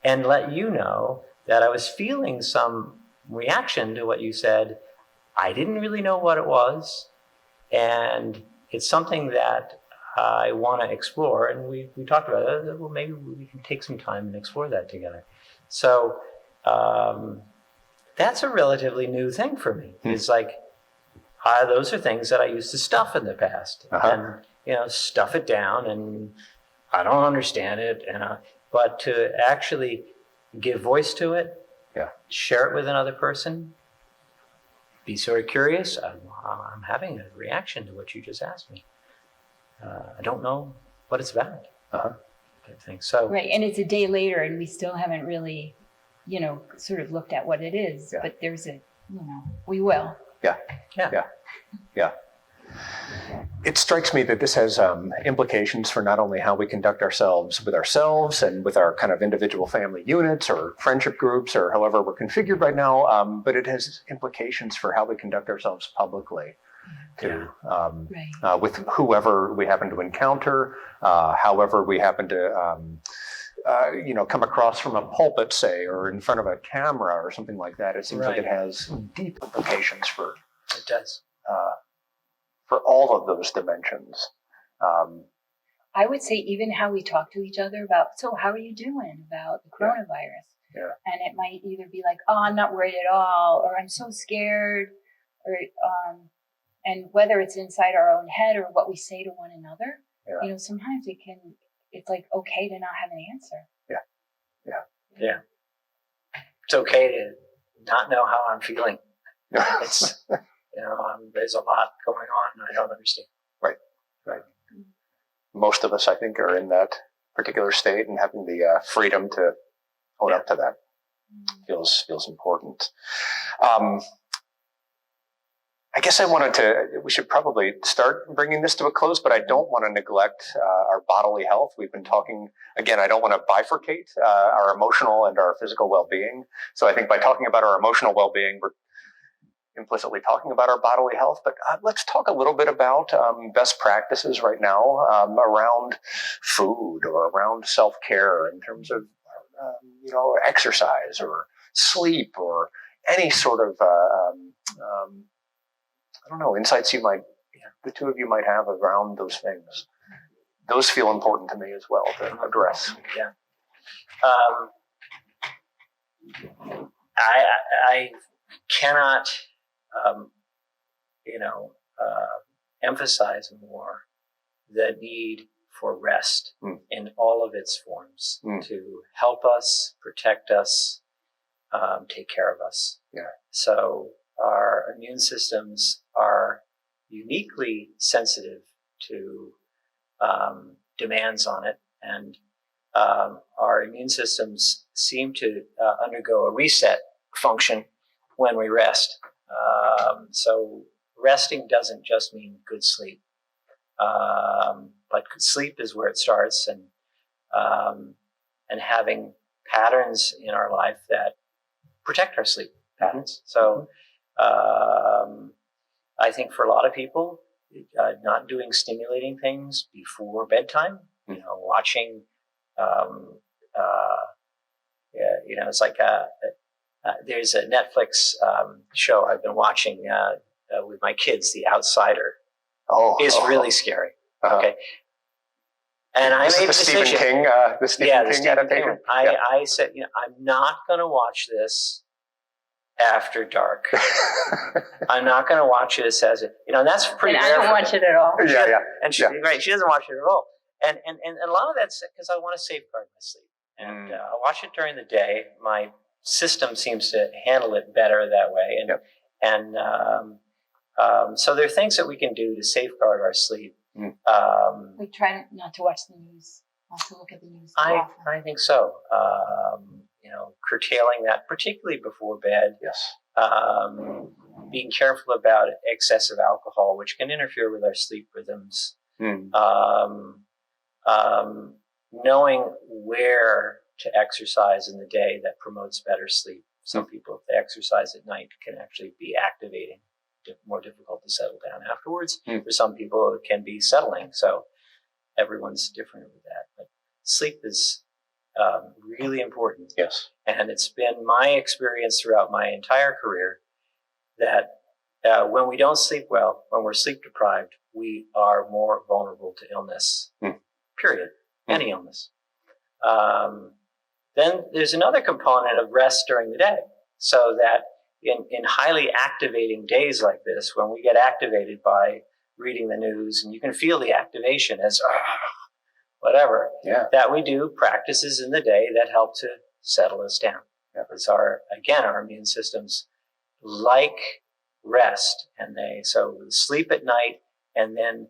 Speaker 3: and let you know that I was feeling some reaction to what you said. I didn't really know what it was, and it's something that I want to explore, and we talked about it. Well, maybe we can take some time and explore that together. So that's a relatively new thing for me. It's like, those are things that I used to stuff in the past, and stuff it down, and I don't understand it, but to actually give voice to it, share it with another person, be sort of curious. I'm having a reaction to what you just asked me. I don't know what it's about.
Speaker 1: Uh-huh.
Speaker 3: I think so.
Speaker 4: Right, and it's a day later and we still haven't really, sort of looked at what it is,
Speaker 1: Yeah.
Speaker 4: but there's we will.
Speaker 1: Yeah. It strikes me that this has implications for not only how we conduct ourselves and with our kind of individual family units or friendship groups or however we're configured right now, but it has implications for how we conduct ourselves publicly too,
Speaker 4: Right.
Speaker 1: with whoever we happen to encounter, however we happen to come across from a pulpit, say, or in front of a camera or something like that. It seems like it has deep implications for
Speaker 3: It does.
Speaker 1: for all of those dimensions.
Speaker 4: I would say even how we talk to each other about, so how are you doing about the coronavirus?
Speaker 1: Yeah.
Speaker 4: And it might either be like, oh, I'm not worried at all, or I'm so scared, or and whether it's inside our own head or what we say to one another, sometimes it's like okay to not have an answer.
Speaker 3: Yeah. It's okay to not know how I'm feeling. It's, there's a lot going on and I don't understand.
Speaker 1: Right. Most of us, I think, are in that particular state, and having the freedom to own up to that feels important. I guess we should probably start bringing this to a close, but I don't want to neglect our bodily health. We've been talking, again, I don't want to bifurcate our emotional and our physical well-being. So I think by talking about our emotional well-being, we're implicitly talking about our bodily health. But let's talk a little bit about best practices right now around food or around self-care in terms of, exercise or sleep or any sort of insights the two of you might have around those things. Those feel important to me as well to address.
Speaker 3: Yeah. I cannot, emphasize more the need for rest in all of its forms to help us, protect us, take care of us.
Speaker 1: Yeah.
Speaker 3: So our immune systems are uniquely sensitive to demands on it, and our immune systems seem to undergo a reset function when we rest. So resting doesn't just mean good sleep, but sleep is where it starts, and having patterns in our life that protect our sleep patterns. So I think for a lot of people, not doing stimulating things before bedtime, watching, it's like there's a Netflix show I've been watching with my kids, The Outsider. It's really scary. Okay. And I made a decision.
Speaker 1: The Stephen King adaptation.
Speaker 3: I said, I'm not going to watch this after dark. I'm not going to watch it as and that's pretty
Speaker 4: And
Speaker 3: rare.
Speaker 4: I don't watch it at all.
Speaker 1: Yeah.
Speaker 3: And she doesn't watch it at all. And a lot of that's because I want to safeguard my sleep. And I watch it during the day. My system seems to handle it better that way. And so there are things that we can do to safeguard our sleep.
Speaker 4: We try not to watch the news, not to look at the news too
Speaker 3: I
Speaker 4: often.
Speaker 3: think so. Curtailing that, particularly before bed.
Speaker 1: Yes.
Speaker 3: Being careful about excessive alcohol, which can interfere with our sleep rhythms. Knowing where to exercise in the day that promotes better sleep. Some people, if they exercise at night, can actually be activating, more difficult to settle down afterwards. For some people, it can be settling. So everyone's different with that. But sleep is really important.
Speaker 1: Yes.
Speaker 3: And it's been my experience throughout my entire career that when we don't sleep well, when we're sleep deprived, we are more vulnerable to illness, period. Any illness. Then there's another component of rest during the day, so that in highly activating days like this, when we get activated by reading the news, and you can feel the activation as whatever, that we do practices in the day that help to settle us down. Because our immune systems like rest, and so sleep at night and then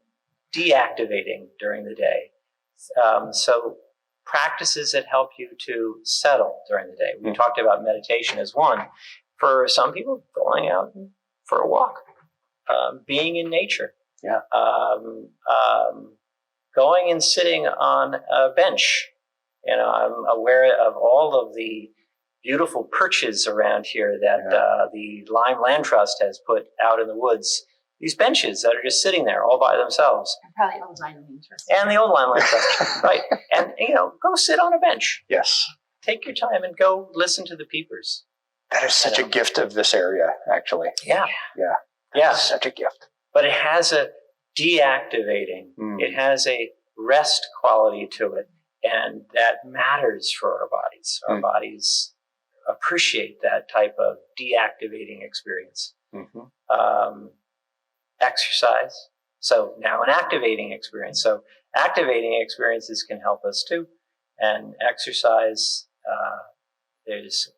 Speaker 3: deactivating during the day. So practices that help you to settle during the day. We talked about meditation as one. For some people, going out for a walk, being in nature, going and sitting on a bench. I'm aware of all of the beautiful perches around here that the Lyme Land Trust has put out in the woods. These benches that are just sitting there all by themselves.
Speaker 2: And probably old Lyme Land Trust.
Speaker 3: And the old Lyme Land Trust, right? And go sit on a bench.
Speaker 1: Yes.
Speaker 3: Take your time and go listen to the peepers.
Speaker 1: That is such a gift of this area, actually.
Speaker 3: Yeah.
Speaker 1: Such a gift.
Speaker 3: But it has a deactivating. It has a rest quality to it, and that matters for our bodies. Our bodies appreciate that type of deactivating experience. Exercise. So now an activating experience. So activating experiences can help us too. And exercise, there's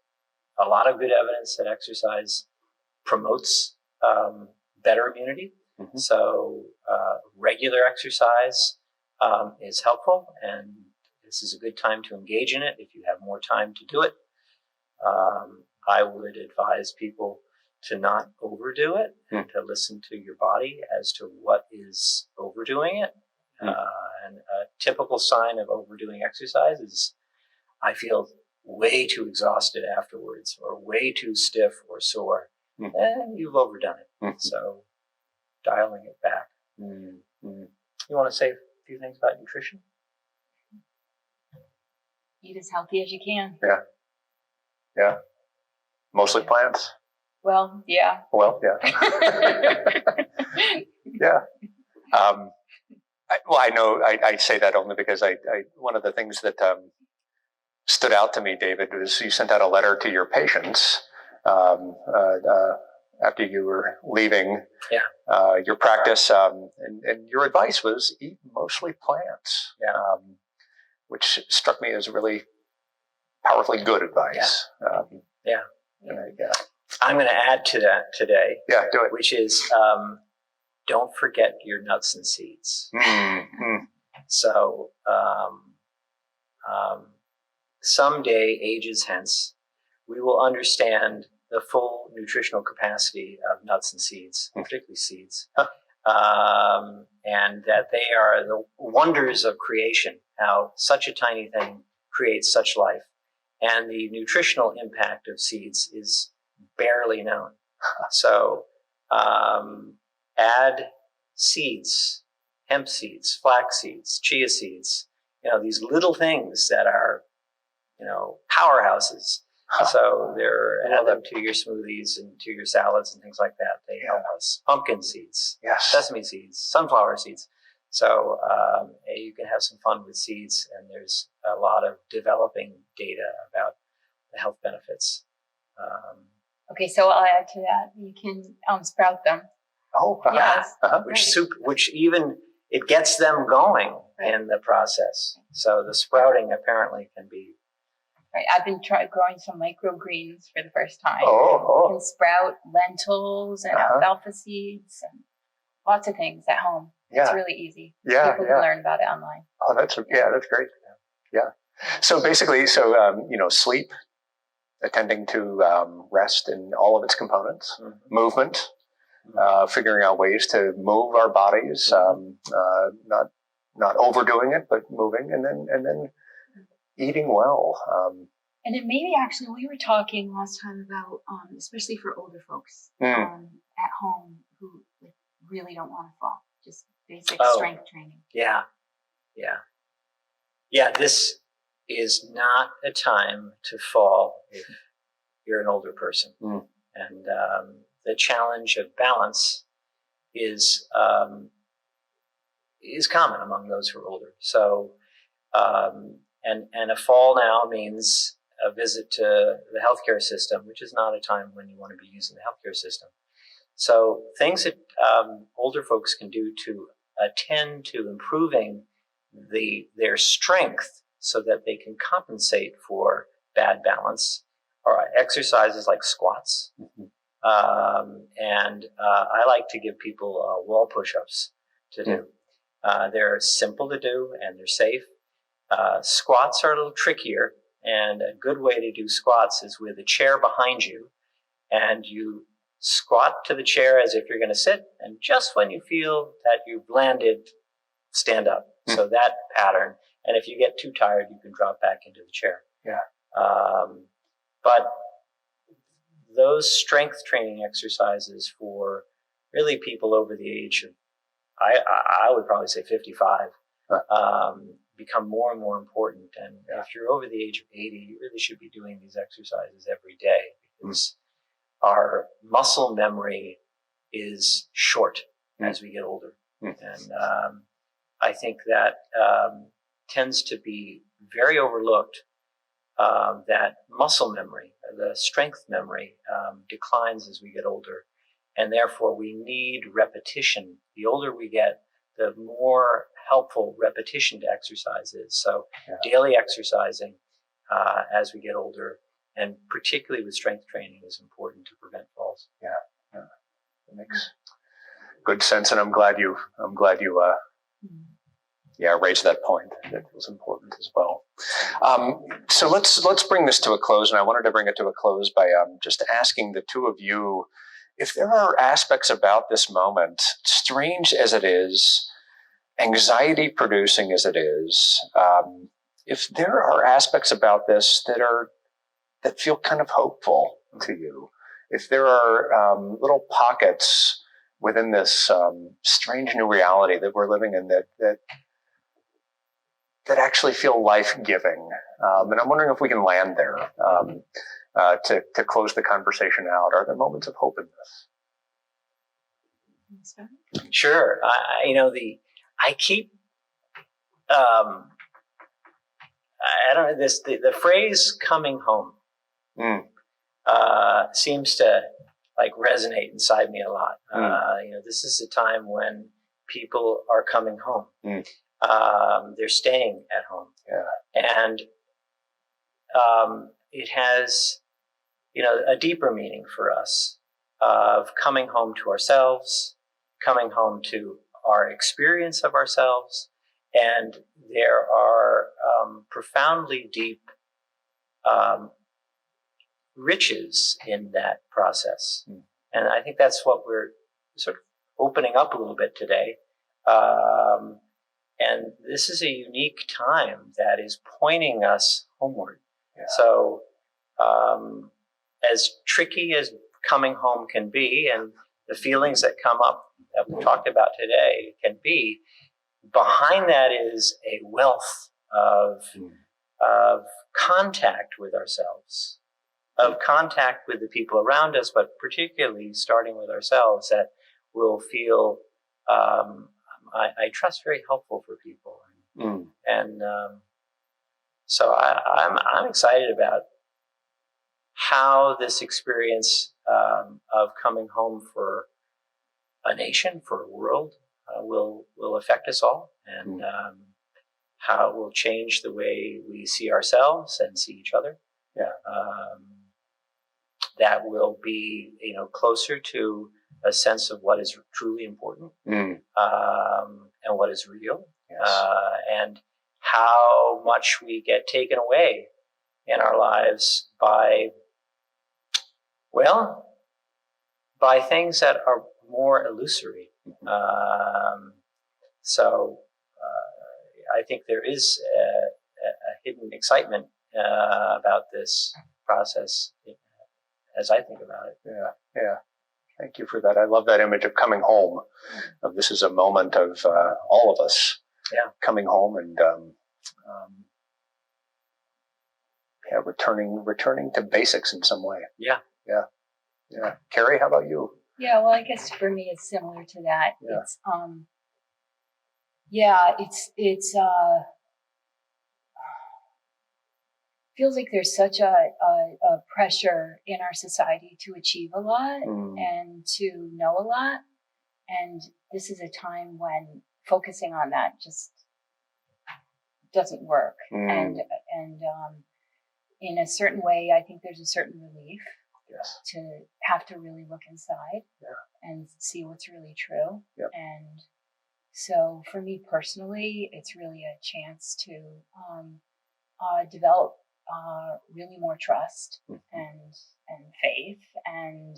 Speaker 3: a lot of good evidence that exercise promotes better immunity. So regular exercise is helpful, and this is a good time to engage in it if you have more time to do it. I would advise people to not overdo it and to listen to your body as to what is overdoing it. And a typical sign of overdoing exercise is I feel way too exhausted afterwards, or way too stiff or sore. And you've overdone it. So dialing it back. You want to say a few things about nutrition?
Speaker 4: Eat as healthy as you can.
Speaker 1: Yeah. Mostly plants.
Speaker 4: Well, yeah.
Speaker 1: Yeah. I know I say that only because I one of the things that stood out to me, David, was you sent out a letter to your patients after you were leaving your practice, and your advice was eat mostly plants, which struck me as really powerfully good advice.
Speaker 3: I'm going to add to that today.
Speaker 1: Yeah, do it.
Speaker 3: Which is don't forget your nuts and seeds. So someday, ages hence, we will understand the full nutritional capacity of nuts and seeds, particularly seeds, and that they are the wonders of creation, how such a tiny thing creates such life. And the nutritional impact of seeds is barely known. So add seeds, hemp seeds, flax seeds, chia seeds, these little things that are, powerhouses. So add them to your smoothies and to your salads and things like that. They help us. Pumpkin seeds, sesame seeds, sunflower seeds. So you can have some fun with seeds, and there's a lot of developing data about the health benefits.
Speaker 4: Okay, so I'll add to that. You can sprout them. Yes.
Speaker 3: Which even it gets them going in the process. So the sprouting apparently can be.
Speaker 4: Right, I've been growing some microgreens for the first time.
Speaker 1: You
Speaker 4: can sprout lentils and alfalfa seeds and lots of things at home. It's really easy. People can learn about it online.
Speaker 1: Oh, that's great. Yeah. So basically, sleep, attending to rest in all of its components, movement, figuring out ways to move our bodies, not overdoing it, but moving, and then eating well.
Speaker 4: And it maybe actually we were talking last time about especially for older folks at home who really don't want to fall, just basic strength training.
Speaker 3: This is not a time to fall if you're an older person. And the challenge of balance is common among those who are older. So and a fall now means a visit to the healthcare system, which is not a time when you want to be using the healthcare system. So things that older folks can do to attend to improving their strength so that they can compensate for bad balance are exercises like squats. And I like to give people wall push-ups to do. They're simple to do and they're safe. Squats are a little trickier, and a good way to do squats is with a chair behind you, and you squat to the chair as if you're going to sit, and just when you feel that you've landed, stand up. So that pattern, and if you get too tired, you can drop back into the chair.
Speaker 1: Yeah.
Speaker 3: But those strength training exercises for really people over the age of, I would probably say 55, become more and more important. And if you're over the age of 80, you really should be doing these exercises every day, because our muscle memory is short as we get older. And I think that tends to be very overlooked, that muscle memory, the strength memory, declines as we get older. And therefore, we need repetition. The older we get, the more helpful repetition to exercise is. So daily exercising as we get older, and particularly with strength training, is important to prevent falls.
Speaker 1: Yeah. That makes good sense, and I'm glad you raised that point. That was important as well. So let's bring this to a close, and I wanted to bring it to a close by just asking the two of you if there are aspects about this moment, strange as it is, anxiety producing as it is, if there are aspects about this that feel kind of hopeful to you, if there are little pockets within this strange new reality that we're living in that actually feel life-giving. And I'm wondering if we can land there to close the conversation out. Are there moments of hope in this?
Speaker 3: Sure. The phrase "coming home" seems to resonate inside me a lot. This is a time when people are coming home. They're staying at home. And it has, a deeper meaning for us of coming home to ourselves, coming home to our experience of ourselves. And there are profoundly deep riches in that process. And I think that's what we're sort of opening up a little bit today. And this is a unique time that is pointing us homeward. So as tricky as coming home can be, and the feelings that come up that we talked about today can be, behind that is a wealth of contact with ourselves, of contact with the people around us, but particularly starting with ourselves, that will feel, I trust, very helpful for people. And so I'm excited about how this experience of coming home for a nation, for a world, will affect us all, and how it will change the way we see ourselves and see each other. That will be, closer to a sense of what is truly important, and what is real, and how much we get taken away in our lives by things that are more illusory. So I think there is a hidden excitement about this process as I think about it.
Speaker 1: Yeah. Thank you for that. I love that image of coming home. This is a moment of all of us coming home and returning to basics in some way.
Speaker 3: Yeah.
Speaker 1: Cary, how about you?
Speaker 4: Yeah, well, I guess for me it's similar to that. It's feels like there's such a pressure in our society to achieve a lot and to know a lot, and this is a time when focusing on that just doesn't work. And in a certain way, I think there's a certain relief to have to really look inside and see what's really true, and So for me personally, it's really a chance to develop really more trust and faith and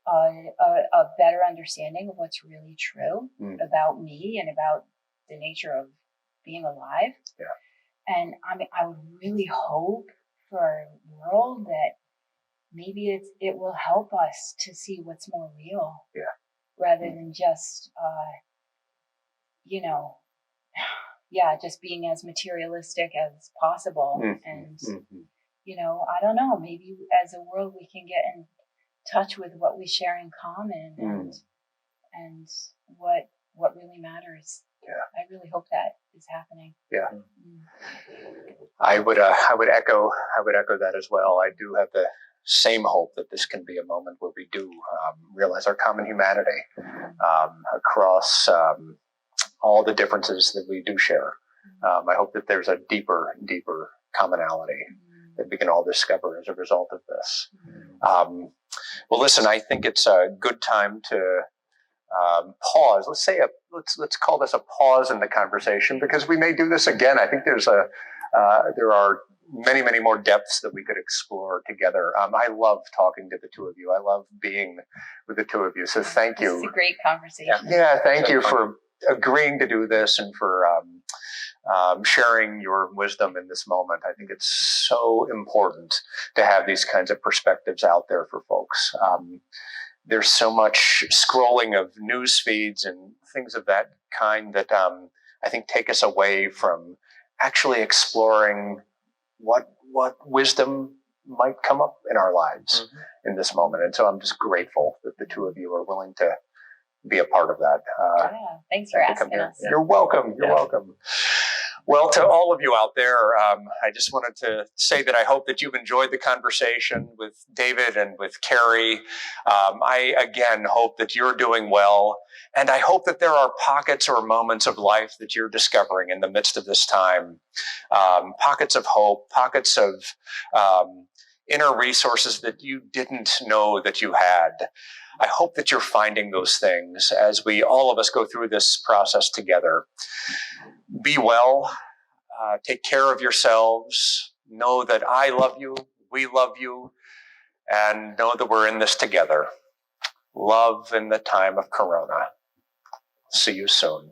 Speaker 4: a better understanding of what's really true about me and about the nature of being alive.
Speaker 1: Yeah.
Speaker 4: And I would really hope for a world that maybe it will help us to see what's more real.
Speaker 1: Yeah.
Speaker 4: Rather than just, just being as materialistic as possible. And, I don't know, maybe as a world we can get in touch with what we share in common and what really matters.
Speaker 1: Yeah.
Speaker 4: I really hope that is happening.
Speaker 1: Yeah. I would echo that as well. I do have the same hope that this can be a moment where we do realize our common humanity across all the differences that we do share. I hope that there's a deeper commonality that we can all discover as a result of this. Well, listen, I think it's a good time to pause. Let's call this a pause in the conversation, because we may do this again. I think there are many more depths that we could explore together. I love talking to the two of you. I love being with the two of you. So thank you.
Speaker 4: This is a great conversation.
Speaker 1: Yeah, thank you for agreeing to do this and for sharing your wisdom in this moment. I think it's so important to have these kinds of perspectives out there for folks. There's so much scrolling of news feeds and things of that kind that I think take us away from actually exploring what wisdom might come up in our lives in this moment. And so I'm just grateful that the two of you are willing to be a part of that.
Speaker 4: Thanks for asking us.
Speaker 1: You're welcome. You're welcome. Well, to all of you out there, I just wanted to say that I hope that you've enjoyed the conversation with David and with Cary. I, again, hope that you're doing well. And I hope that there are pockets or moments of life that you're discovering in the midst of this time. Pockets of hope, pockets of inner resources that you didn't know that you had. I hope that you're finding those things as all of us go through this process together. Be well, take care of yourselves, know that I love you, we love you, and know that we're in this together. Love in the time of Corona. See you soon.